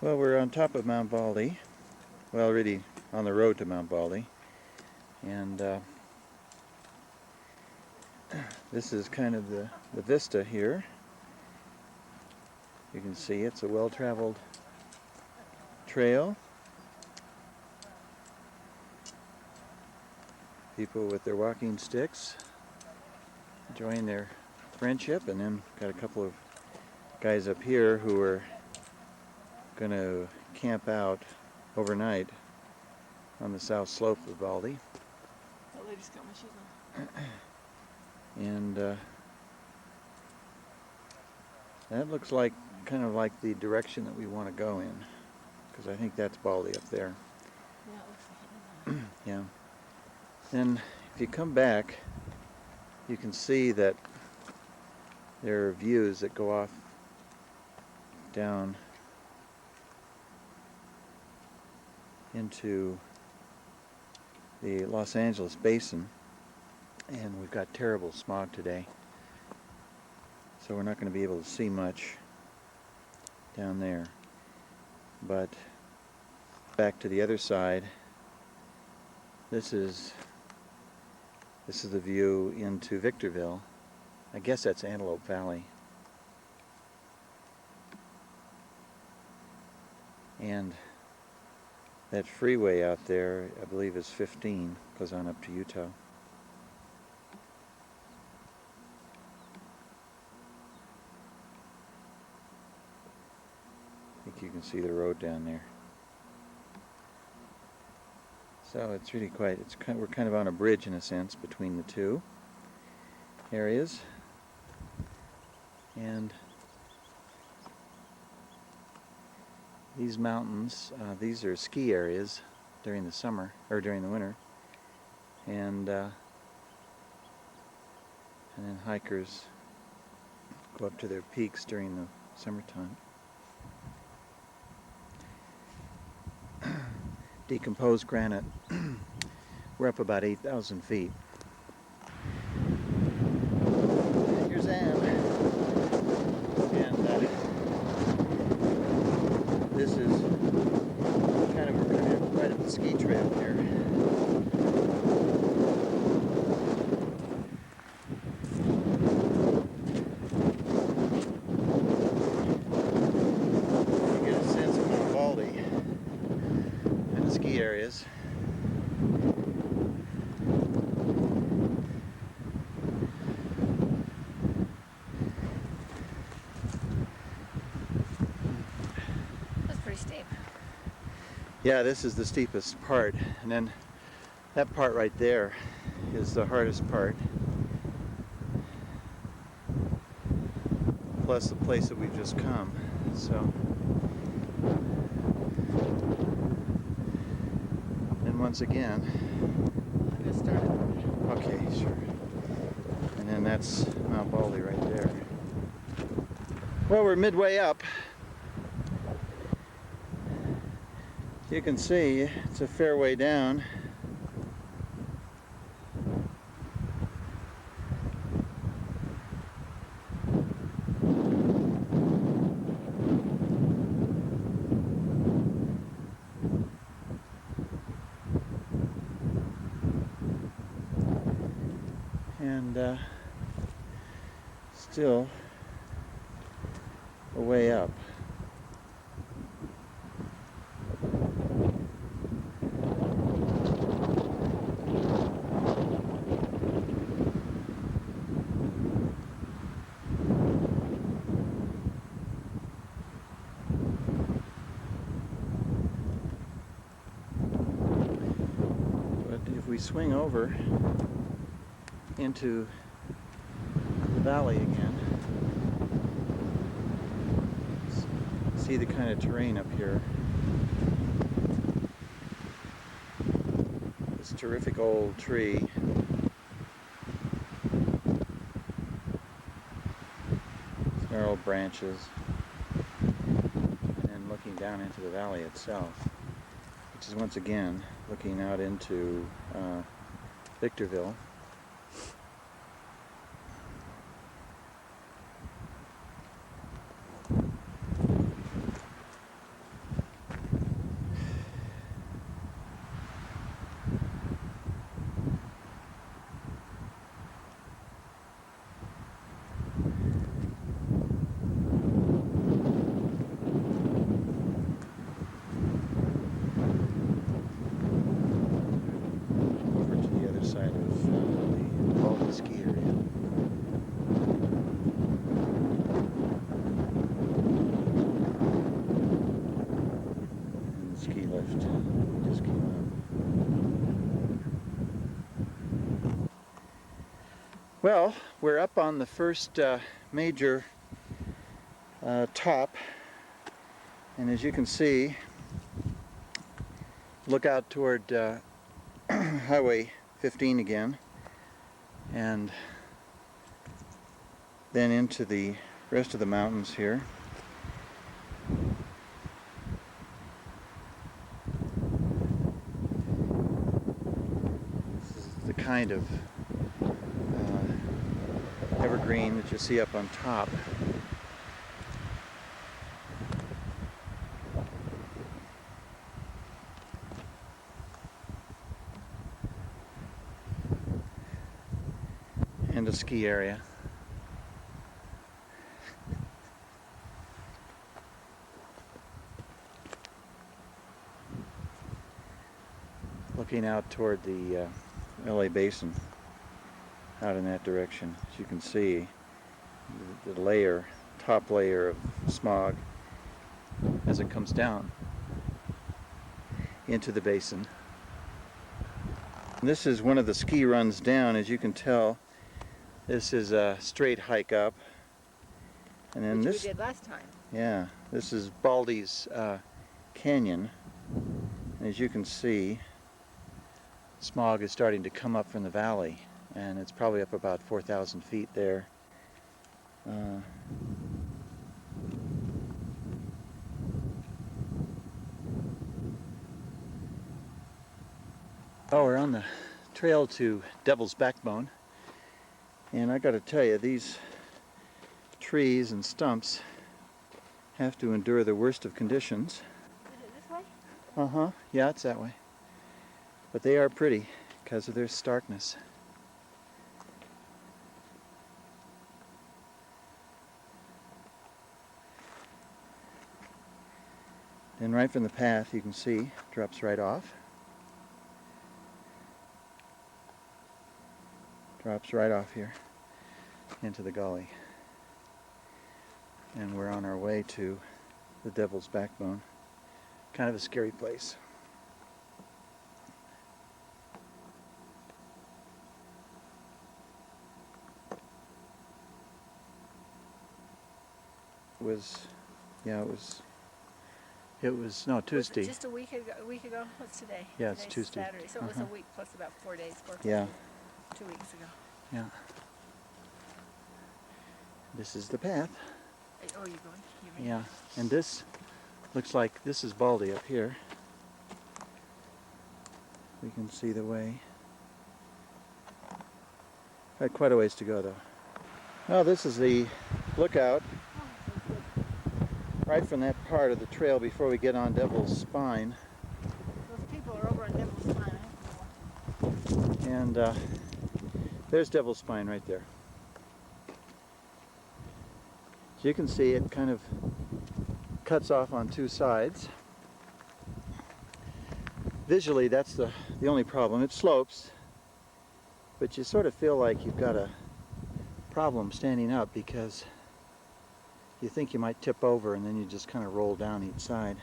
Well, we're on top of Mount Baldy. Well, already on the road to Mount Baldy. And this is kind of the vista here. You can see it's a well-traveled trail. People with their walking sticks enjoying their friendship, and then got a couple of guys up here who are going to camp out overnight on the south slope of Baldy. That lady's got my shoes on. And that looks like kind of like the direction that we want to go in, because I think that's Baldy up there. Yeah, it looks like it. Yeah. Then if you come back, you can see that there are views that go off down into the Los Angeles basin, and we've got terrible smog today, so we're not going to be able to see much down there. But back to the other side, this is the view into Victorville. I guess that's Antelope Valley. And that freeway out there, I believe, is 15, goes on up to Utah. I think you can see the road down there. So it's really quite, we're kind of on a bridge in a sense between the two areas. And these mountains, these are ski areas during the summer, or during the winter. And then hikers go up to their peaks during the summertime. Decomposed granite. We're up about 8,000 feet. Here's Ann. And this is kind of, we're going to have quite a ski trail here. You get a sense of Mount Baldy and the ski areas. That's pretty steep. Yeah, this is the steepest part, and then that part right there is the hardest part. Plus the place that we've just come. So, and once again, I'm gonna start it. okay, sure. And then that's Mount Baldy right there. Well, we're midway up. You can see it's a fair way down. And still a way up. But if we swing over into the valley again, see the kind of terrain up here. This terrific old tree. Gnarled branches. And then looking down into the valley itself, which is once again looking out into Victorville. Well, we're up on the first major top, and as you can see, look out toward Highway 15 again, and then into the rest of the mountains here. This is the kind of evergreen that you see up on top. And a ski area. Looking out toward the LA Basin, out in that direction. As you can see, the top layer of smog as it comes down into the basin. And this is one of the ski runs down. As you can tell, this is a straight hike up. And then Which we did last time. Yeah, this is Baldy's Canyon. And as you can see, smog is starting to come up from the valley, and it's probably up about 4,000 feet there. Oh, we're on the trail to Devil's Backbone, and I got to tell you, these trees and stumps have to endure the worst of conditions. Is it this way? Uh-huh, yeah, it's that way. But they are pretty because of their starkness. And right from the path, you can see, drops right off. Drops right off here into the gully. And we're on our way to the Devil's Backbone. Kind of a scary place. It was no, Tuesday. Was it just a week ago? What's today? Yeah, it's Today's Tuesday. Saturday. So it was a week plus about 4 days. 4 Yeah. 2 weeks ago. Yeah. This is the path. Oh, you going? You ready? Yeah. And this looks like this is Baldy up here. We can see the way. Got quite a ways to go though. Well, this is the lookout right from that part of the trail before we get on Devil's Spine. Those people are over on Devil's Spine. And there's Devil's Spine right there. So you can see it kind of cuts off on two sides. Visually, that's the only problem. It slopes, but you sort of feel like you've got a problem standing up because you think you might tip over and then you just kind of roll down each side.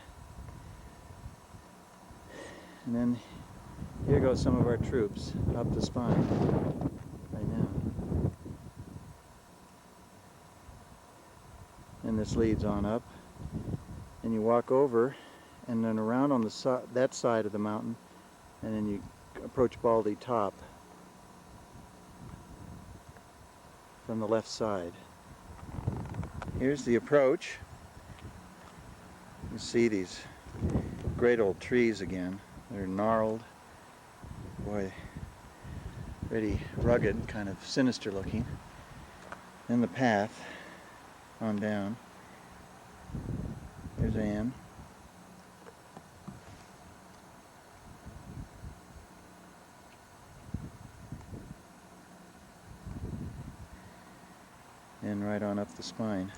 And then here goes some of our troops up the spine right now. And this leads on up, and you walk over and then around on that side of the mountain, and then you approach Baldy Top from the left side. Here's the approach. You see these great old trees again. They're gnarled. Boy, pretty rugged, kind of sinister looking. Then the path on down. There's Ann. And right on up the spine.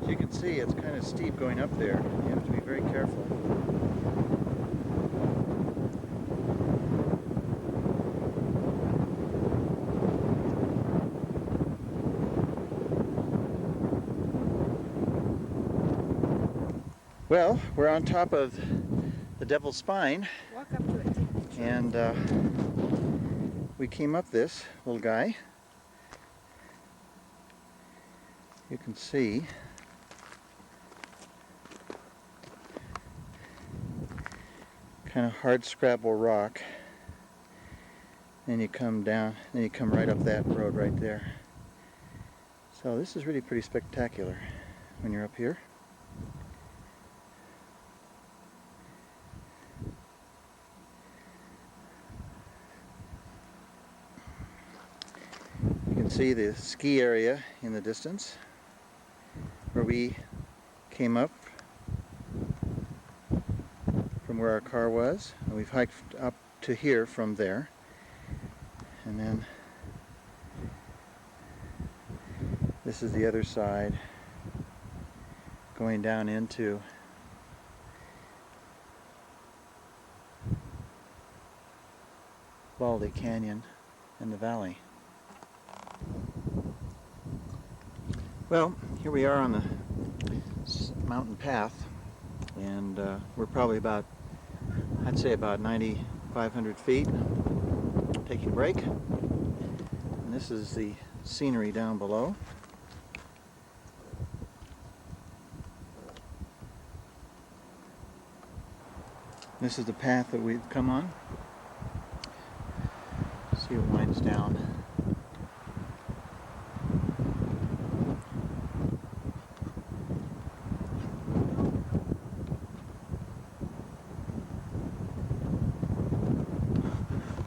As you can see, it's kind of steep going up there. You have to be very careful. Well, we're on top of the Devil's Spine, Walk up to it, take a picture. and we came up this little guy. You can see kind of hard scrabble rock. Then you come down, then you come right up that road right there. So this is really pretty spectacular when you're up here. You can see the ski area in the distance where we came up from where our car was, and we've hiked up to here from there, and then this is the other side going down into Baldy Canyon and the valley. Well, here we are on the mountain path, and we're probably about, I'd say about 9,500 feet, taking a break. And this is the scenery down below. This is the path that we've come on. See, it winds down.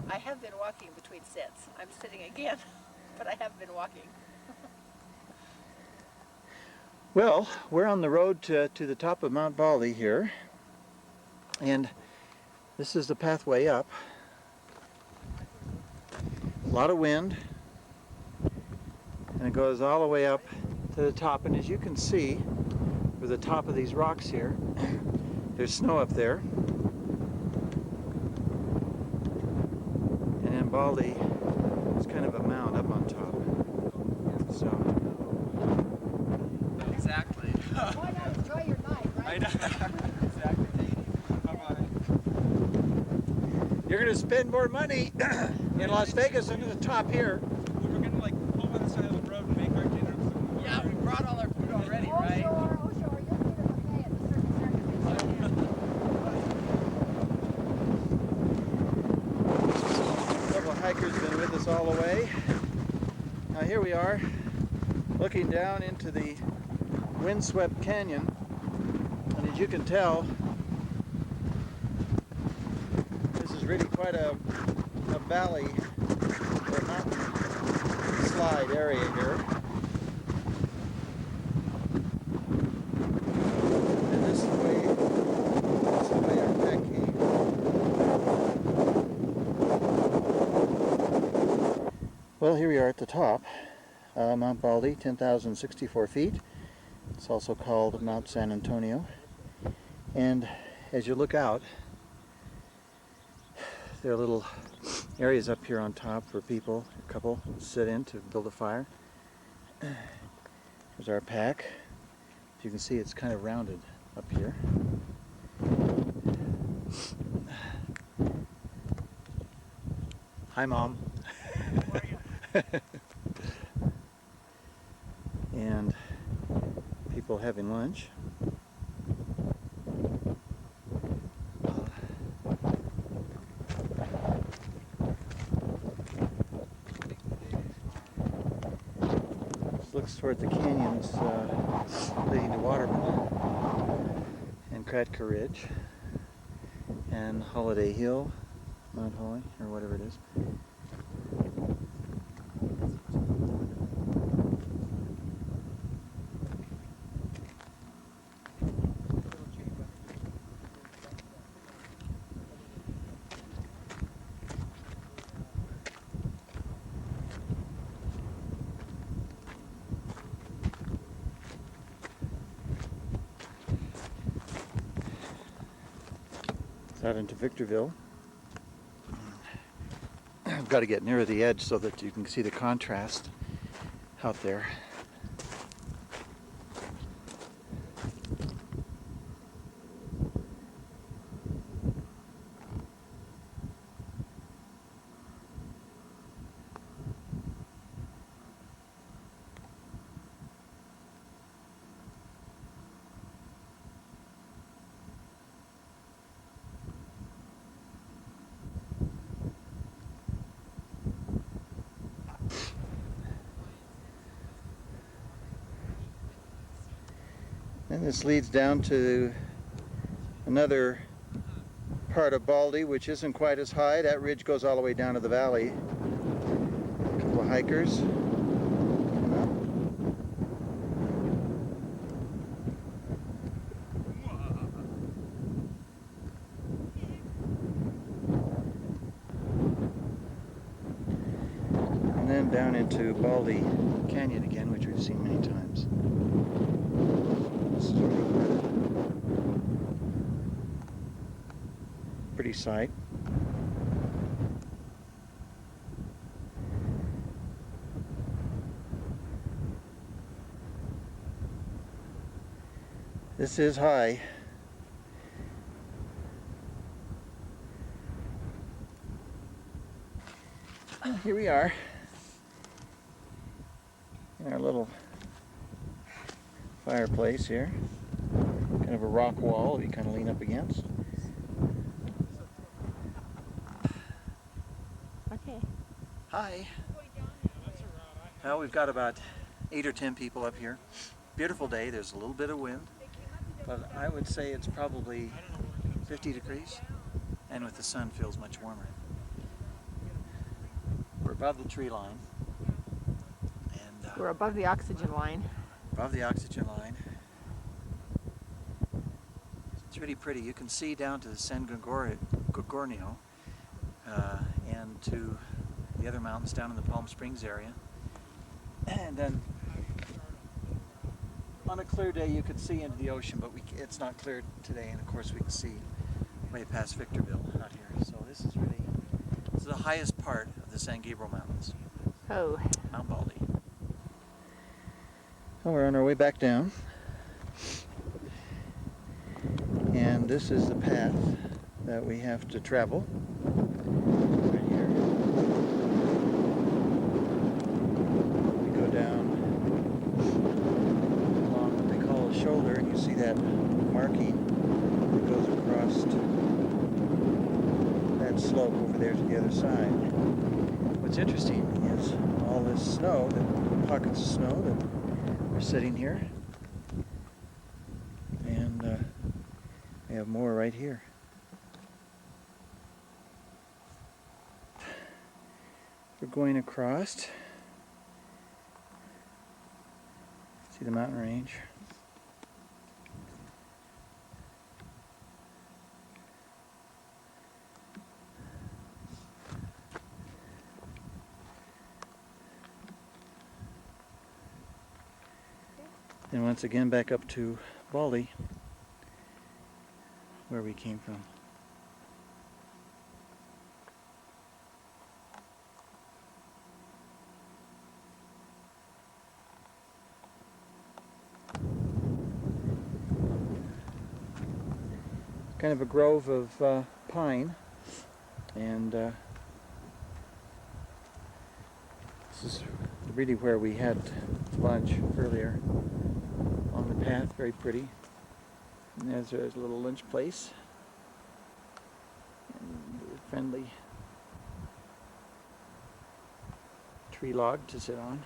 I have been walking between sets. I'm sitting again, but I have been walking. Well, we're on the road to the top of Mount Baldy here, and this is the pathway up. A lot of wind, and it goes all the way up to the top, and as you can see over the top of these rocks here, there's snow up there, and then Baldy is kind of a mound up on top. So Exactly. Why not enjoy your night, right? I know. Exactly. Bye-bye. you're going to spend more money in Las Vegas than at the top here. We were gonna like pull by the side of the road and make our dinner. Yeah, we brought all our food already, Oh, right? sure, oh, sure. You'll get a buffet at the circus. Several hikers have been with us all the way. Now here we are, looking down into the windswept canyon, and as you can tell, this is really quite a valley or mountain slide area here. And this is the way our pack came. Well, here we are at the top, Mount Baldy, 10,064 feet. It's also called Mount San Antonio. And as you look out, there are little areas up here on top for people, a couple, sit in to build a fire. There's our pack. As you can see, it's kind of rounded up here. Hi, Mom. And people having lunch. This looks toward the canyons leading to Waterman and Kratka Ridge and Holiday Hill, Mount Holly, or whatever it is. It's out into Victorville. I've got to get nearer the edge so that you can see the contrast out there. And this leads down to another part of Baldy, which isn't quite as high. That ridge goes all the way down to the valley. A couple of hikers. And then down into Baldy Canyon again, which we've seen many times. This is really pretty sight. This is high. Here we are in our little fireplace here. Kind of a rock wall you kind of lean up against. Okay. Hi. Well, we've got about 8 or 10 people up here. Beautiful day. There's a little bit of wind, but I would say it's probably 50 degrees, and with the sun feels much warmer. We're above the tree line, and We're above the oxygen line. above the oxygen line. It's really pretty. You can see down to the San Gorgonio and to the other mountains down in the Palm Springs area. And then on a clear day you could see into the ocean, but it's not clear today, and of course we can see way past Victorville out here. So this is the highest part of the San Gabriel Mountains. Oh. Mount Baldy. Well, we're on our way back down, and this is the path that we have to travel. Right here. We go down along what they call a shoulder, and you see that marking that goes across that slope over there to the other side. What's interesting is all this snow, the pockets of snow that are sitting here, and we have more right here. We're going across. See the mountain range. And once again back up to Baldy, where we came from. Kind of a grove of pine, and this is really where we had lunch earlier on the path. Very pretty. And there's a little lunch place, and a friendly tree log to sit on.